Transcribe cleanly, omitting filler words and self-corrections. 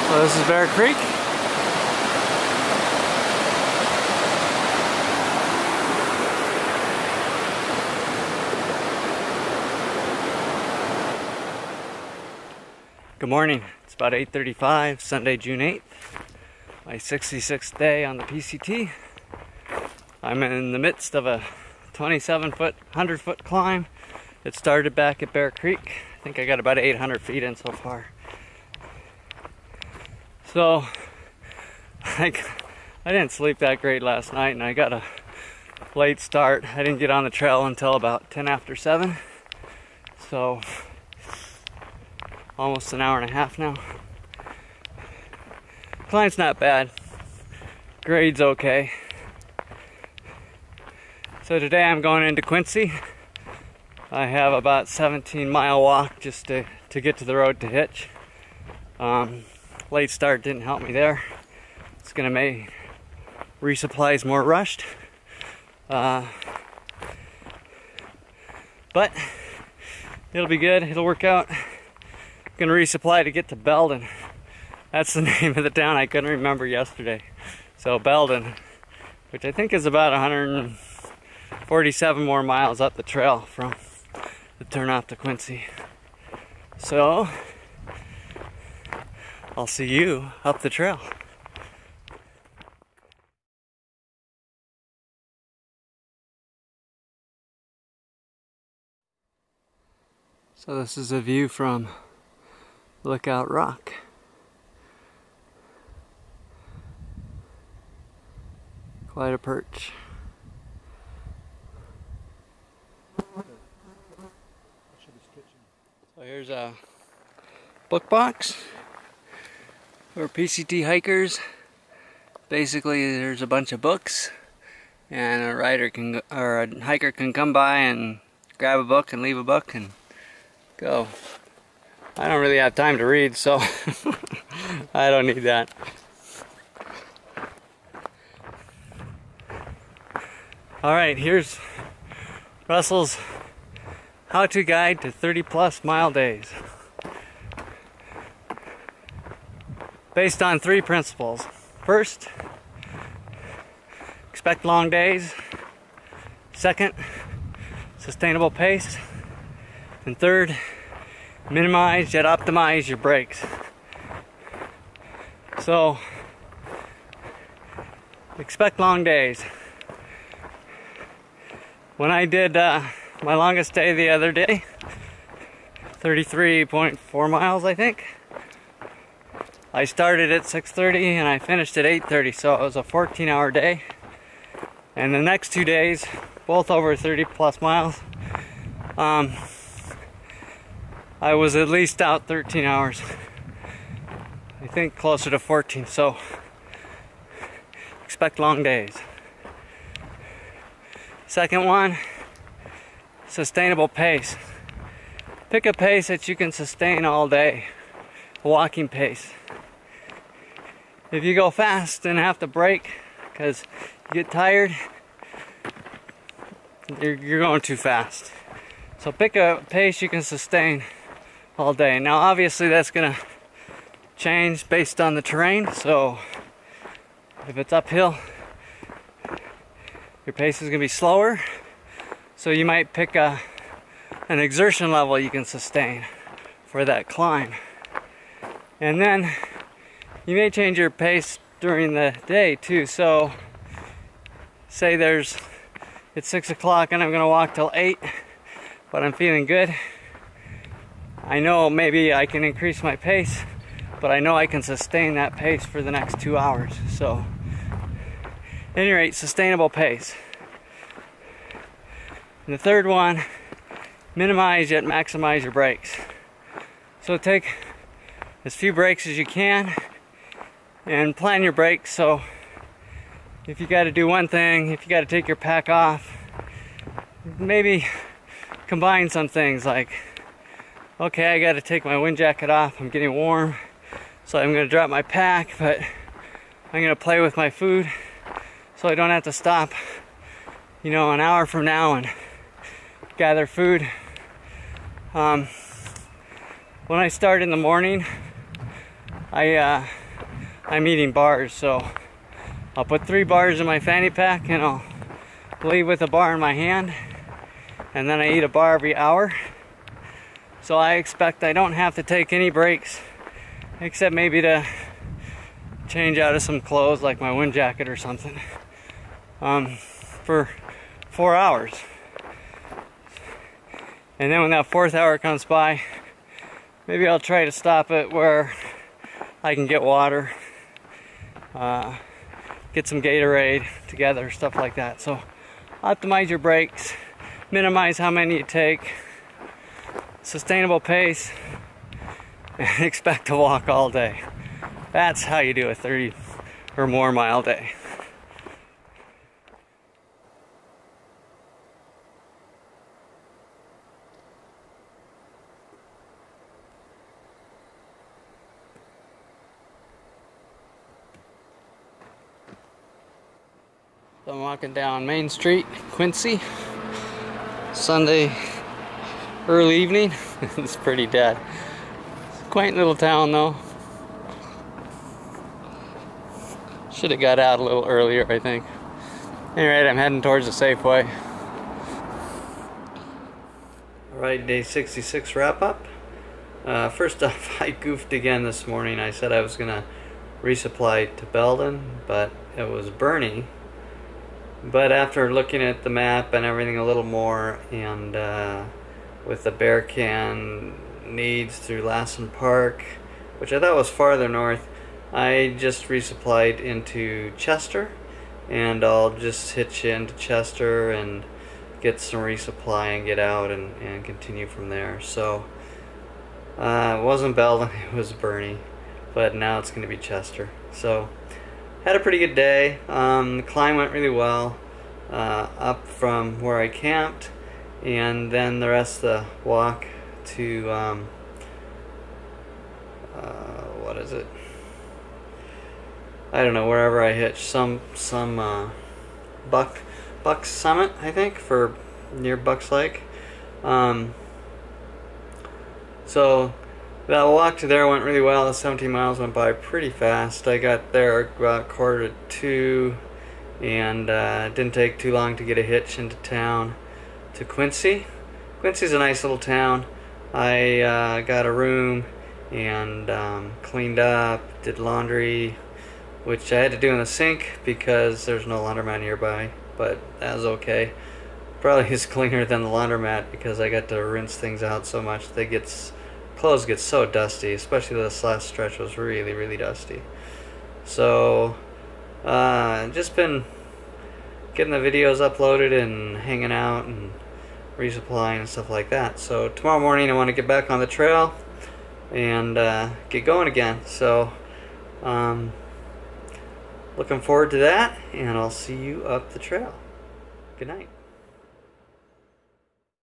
So this is Bear Creek. Good morning. It's about 8:35, Sunday, June 8th. My 66th day on the PCT. I'm in the midst of a 27-foot, 100-foot climb. It started back at Bear Creek. I think I got about 800 feet in so far. So, I didn't sleep that great last night, and I got a late start. I didn't get on the trail until about 10 after 7. So, almost an hour and a half now. Climb's not bad. Grade's okay. So today I'm going into Quincy. I have about 17-mile walk just to get to the road to hitch. Late start didn't help me there. It's gonna make resupplies more rushed. But it'll be good, it'll work out. Gonna resupply to get to Belden. That's the name of the town I couldn't remember yesterday. So Belden, which I think is about 147 more miles up the trail from the turnoff to Quincy. So I'll see you up the trail. So this is a view from Lookout Rock. Quite a perch. So here's a book box for PCT hikers. Basically, there's a bunch of books, and a rider can or a hiker can come by and grab a book and leave a book and go. I don't really have time to read, so I don't need that. Alright, here's Russell's how-to guide to 30+ mile days. Based on 3 principles. First, expect long days. Second, sustainable pace. And third, minimize yet optimize your brakes. So, expect long days. When I did my longest day the other day, 33.4 miles I think, I started at 6:30 and I finished at 8:30, so it was a 14-hour day. And the next 2 days, both over 30+ miles, I was at least out 13 hours. I think closer to 14, so expect long days. Second one, sustainable pace. Pick a pace that you can sustain all day, a walking pace. If you go fast and have to brake because you get tired, you're going too fast. So pick a pace you can sustain all day. Now obviously that's gonna change based on the terrain, so if it's uphill, your pace is gonna be slower, so you might pick an exertion level you can sustain for that climb. And then you may change your pace during the day too. So say it's 6 o'clock and I'm gonna walk till 8, but I'm feeling good. I know maybe I can increase my pace, but I know I can sustain that pace for the next 2 hours. So at any rate, sustainable pace. And the third one, minimize yet maximize your brakes. So take as few brakes as you can and plan your brakes. So if you got to do one thing, if you got to take your pack off, maybe combine some things like, okay, I got to take my wind jacket off, I'm getting warm, so I'm going to drop my pack, but I'm going to play with my food so I don't have to stop, an hour from now and gather food. When I start in the morning, I'm eating bars, so I'll put 3 bars in my fanny pack and I'll leave with a bar in my hand, and then I eat a bar every hour. So I expect I don't have to take any breaks except maybe to change out of some clothes like my wind jacket or something for 4 hours. And then when that 4th hour comes by, maybe I'll try to stop it where I can get water, get some Gatorade together, stuff like that. So optimize your breaks, minimize how many you take, sustainable pace, and expect to walk all day. That's how you do a 30 or more mile day. So I'm walking down Main Street, Quincy, Sunday early evening. It's pretty dead. It's a quaint little town though. Should have got out a little earlier, I think. Anyway, I'm heading towards the Safeway. Alright, day 66 wrap up. First off, I goofed again this morning. I said I was going to resupply to Belden, but it was Bernie. But after looking at the map and everything a little more, and with the bear can needs through Lassen Park, which I thought was farther north, I just resupplied into Chester, and I'll just hitch into Chester and get some resupply and get out and continue from there. So it wasn't Belden, it was Bernie, but now it's going to be Chester. So had a pretty good day. The climb went really well up from where I camped, and then the rest of the walk to what is it? I don't know, wherever I hitched, some Buck Summit, I think, for near Bucks Lake. So that walk to there went really well. The 17 miles went by pretty fast. I got there about 1:45, and didn't take too long to get a hitch into town to Quincy. Quincy's a nice little town. I got a room and cleaned up, did laundry, which I had to do in the sink because there's no laundromat nearby, but that was okay. Probably is cleaner than the laundromat because I got to rinse things out so much. Clothes get so dusty, especially this last stretch was really, really dusty. So just been getting the videos uploaded and hanging out and resupplying and stuff like that. So tomorrow morning I want to get back on the trail and get going again. So looking forward to that, and I'll see you up the trail. Good night.